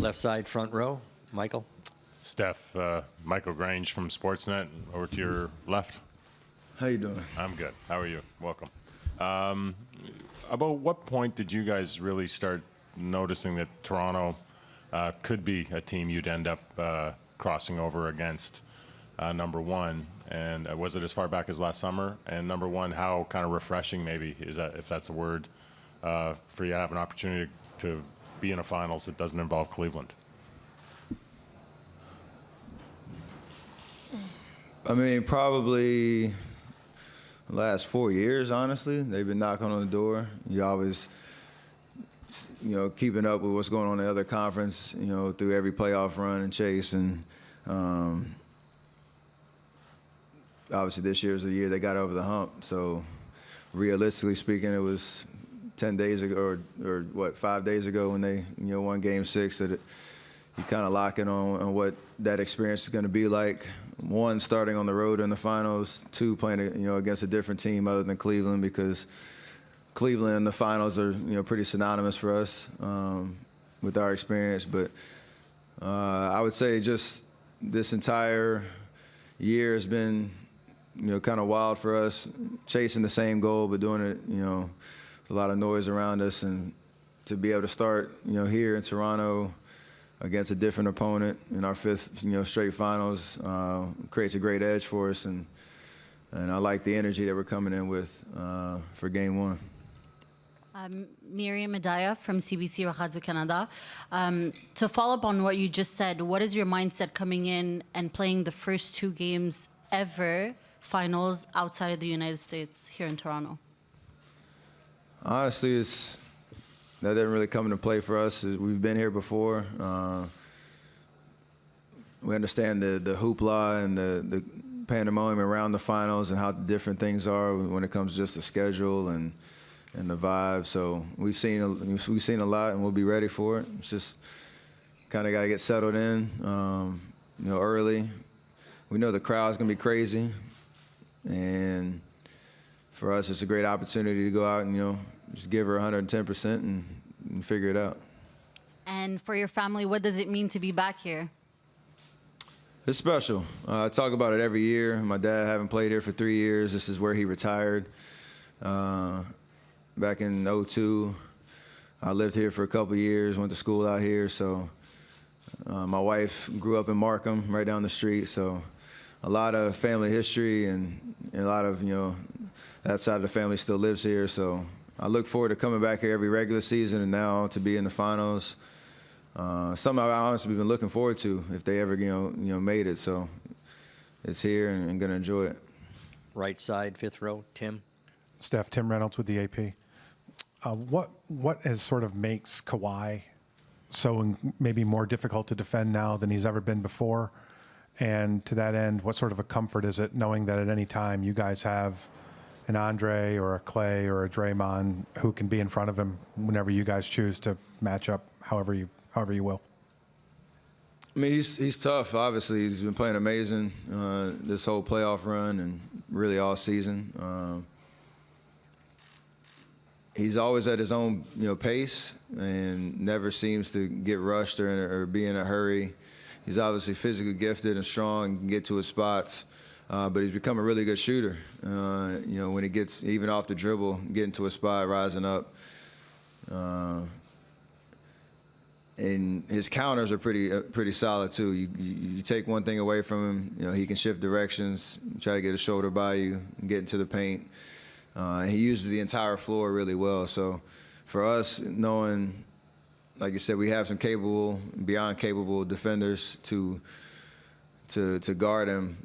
Left side, front row, Michael. Steph, Michael Grange from Sportsnet, over to your left. How you doing? I'm good. How are you? Welcome. About what point did you guys really start noticing that Toronto could be a team you'd end up crossing over against, number one? And was it as far back as last summer? And number one, how kind of refreshing maybe, is that, if that's a word, for you to have an opportunity to be in a finals that doesn't involve Cleveland? I mean, probably the last 4 years, honestly. They've been knocking on the door. You always, keeping up with what's going on in the other conference, through every playoff run and chase. And obviously this year's the year they got over the hump. So realistically speaking, it was 10 days ago or what, 5 days ago when they, won Game 6 that you kind of lock in on what that experience is going to be like. One, starting on the road in the finals. Two, playing against a different team other than Cleveland, because Cleveland and the finals are pretty synonymous for us with our experience. But I would say just this entire year has been kind of wild for us, chasing the same goal but doing it with a lot of noise around us, and to be able to start here in Toronto against a different opponent in our fifth, straight finals, creates a great edge for us, and I like the energy that we're coming in with for Game 1. Miriam Medaya from CBC Radio Canada. To follow up on what you just said, what is your mindset coming in and playing the first 2 games ever finals outside of the United States here in Toronto? Honestly, that didn't really come into play for us. We've been here before. We understand the hoopla and the pandemonium around the finals and how different things are when it comes to just the schedule and the vibe. So we've seen a lot, and we'll be ready for it. It's just kind of got to get settled in, early. We know the crowd's gonna be crazy, and for us, it's a great opportunity to go out and just give her 110% and figure it out. And for your family, what does it mean to be back here? It's special. I talk about it every year. My dad having played here for 3 years. This is where he retired back in '02. I lived here for a couple years, went to school out here. So my wife grew up in Markham, right down the street. So a lot of family history, and a lot of, that side of the family still lives here. So I look forward to coming back here every regular season, and now to be in the finals. Something I've honestly been looking forward to if they ever, made it. So it's here, and going to enjoy it. Right side, 5th row, Tim. Steph, Tim Reynolds with the AP. What is sort of makes Kawhi so maybe more difficult to defend now than he's ever been before? And to that end, what sort of a comfort is it knowing that at any time you guys have an Andre or a Clay or a Draymond who can be in front of him whenever you guys choose to match up however you will? I mean, he's tough. Obviously, he's been playing amazing this whole playoff run and really all season. He's always at his own pace and never seems to get rushed or be in a hurry. He's obviously physically gifted and strong and can get to his spots, but he's become a really good shooter. When he gets even off the dribble, getting to a spot, rising up. And his counters are pretty solid too. You take one thing away from him, he can shift directions, try to get a shoulder by you, and get into the paint. And he uses the entire floor really well. So for us, knowing, like you said, we have some beyond capable defenders to guard him.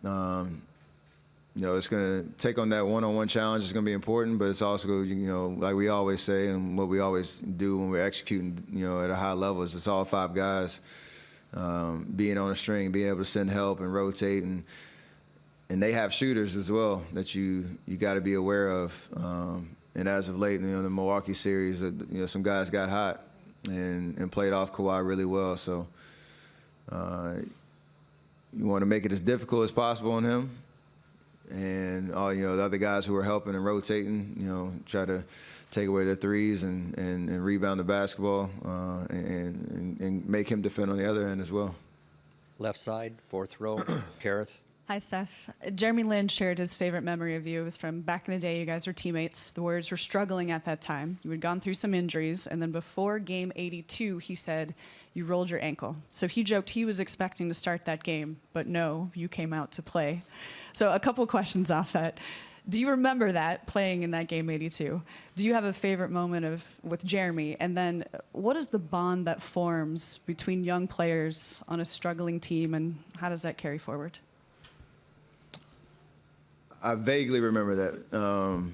It's going to take on that one-on-one challenge. It's going to be important, but it's also, like we always say, and what we always do when we're executing, at a high level, is it's all 5 guys being on a string, being able to send help and rotate, and they have shooters as well that you got to be aware of. And as of late, the Milwaukee series, some guys got hot and played off Kawhi really well. So you want to make it as difficult as possible on him. and all the other guys who were helping and rotating, try to take away their threes and rebound the basketball and make him defend on the other end as well. Left side, fourth row, Kareth. Hi, Steph. Jeremy Lin shared his favorite memory of you. It was from back in the day. You guys were teammates. The Warriors were struggling at that time. You had gone through some injuries, and then before game 82, he said you rolled your ankle. So he joked he was expecting to start that game, but no, you came out to play. So a couple questions off that. Do you remember that, playing in that game 82? Do you have a favorite moment with Jeremy? And then what is the bond that forms between young players on a struggling team, and how does that carry forward? I vaguely remember that.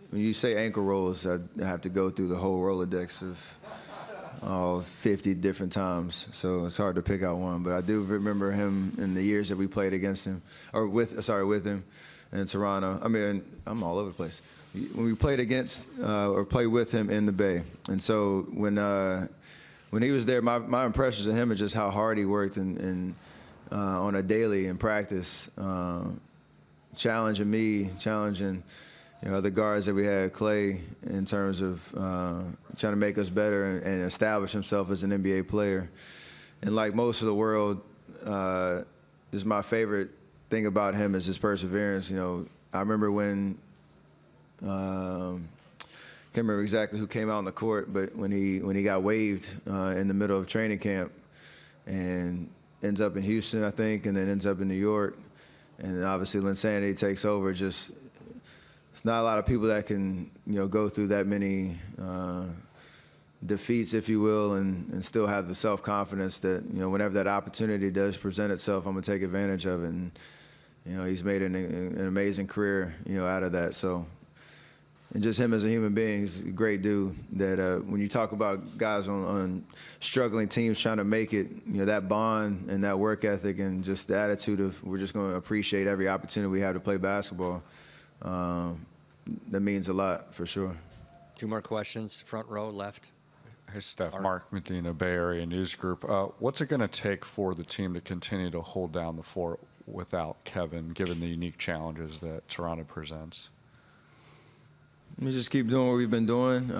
When you say ankle rolls, I have to go through the whole Rolodex of 50 different times, so it's hard to pick out one. But I do remember him in the years that we played against him, or with him in Toronto. I mean, I'm all over the place. When we played against or played with him in the Bay, and so when he was there, my impressions of him is just how hard he worked and on a daily in practice. Challenging me, challenging other guards that we had, Clay, in terms of trying to make us better and establish himself as an NBA player. And like most of the world, is my favorite thing about him is his perseverance. I remember when can't remember exactly who came out on the court, but when he got waived in the middle of training camp and ends up in Houston, I think, and then ends up in New York. And obviously, Linsanity takes over. It's not a lot of people that can, go through that many defeats, if you will, and still have the self-confidence that, whenever that opportunity does present itself, I'm gonna take advantage of it. And he's made an amazing career, out of that. So, and just him as a human being, he's a great dude. That when you talk about guys on struggling teams trying to make it, that bond and that work ethic and just the attitude of we're just going to appreciate every opportunity we have to play basketball, that means a lot for sure. Two more questions, front row, left. Hey, Steph. Mark Medina, Bay Area News Group. What's it going to take for the team to continue to hold down the fort without Kevin, given the unique challenges that Toronto presents? We just keep doing what we've been doing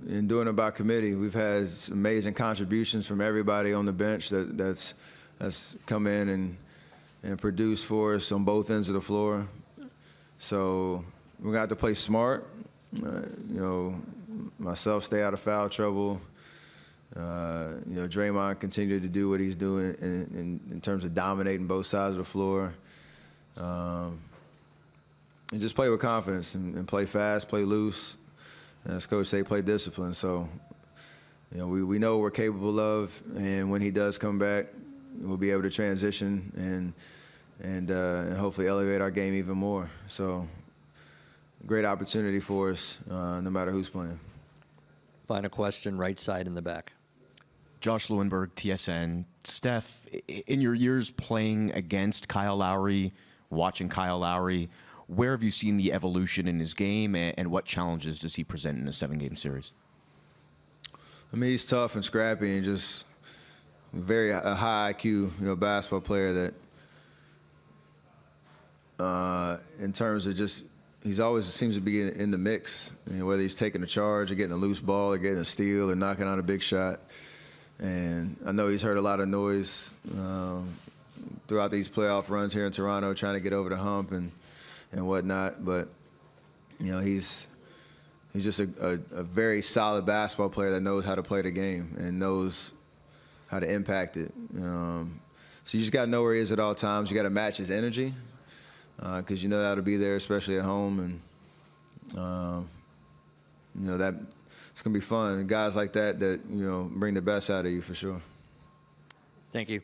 and doing it by committee. We've had amazing contributions from everybody on the bench that's come in and produced for us on both ends of the floor. So we're going to have to play smart. Myself stay out of foul trouble. Draymond continue to do what he's doing in terms of dominating both sides of the floor. And just play with confidence and play fast, play loose. And as Coach say, play discipline. So, we know what we're capable of, and when he does come back, we'll be able to transition and hopefully elevate our game even more. So, great opportunity for us, no matter who's playing. Final question, right side in the back. Josh Lewenberg, TSN. Steph, in your years playing against Kyle Lowry, watching Kyle Lowry, where have you seen the evolution in his game, and what challenges does he present in a 7-game series? I mean, he's tough and scrappy and just a high IQ, basketball player that, in terms of just, he's always seems to be in the mix, whether he's taking a charge or getting a loose ball or getting a steal or knocking out a big shot. And I know he's heard a lot of noise throughout these playoff runs here in Toronto, trying to get over the hump and whatnot, but he's just a very solid basketball player that knows how to play the game and knows how to impact it. So you just got to know where he is at all times. You got to match his energy because that'll be there, especially at home, and that it's gonna be fun. And guys like that bring the best out of you for sure. Thank you.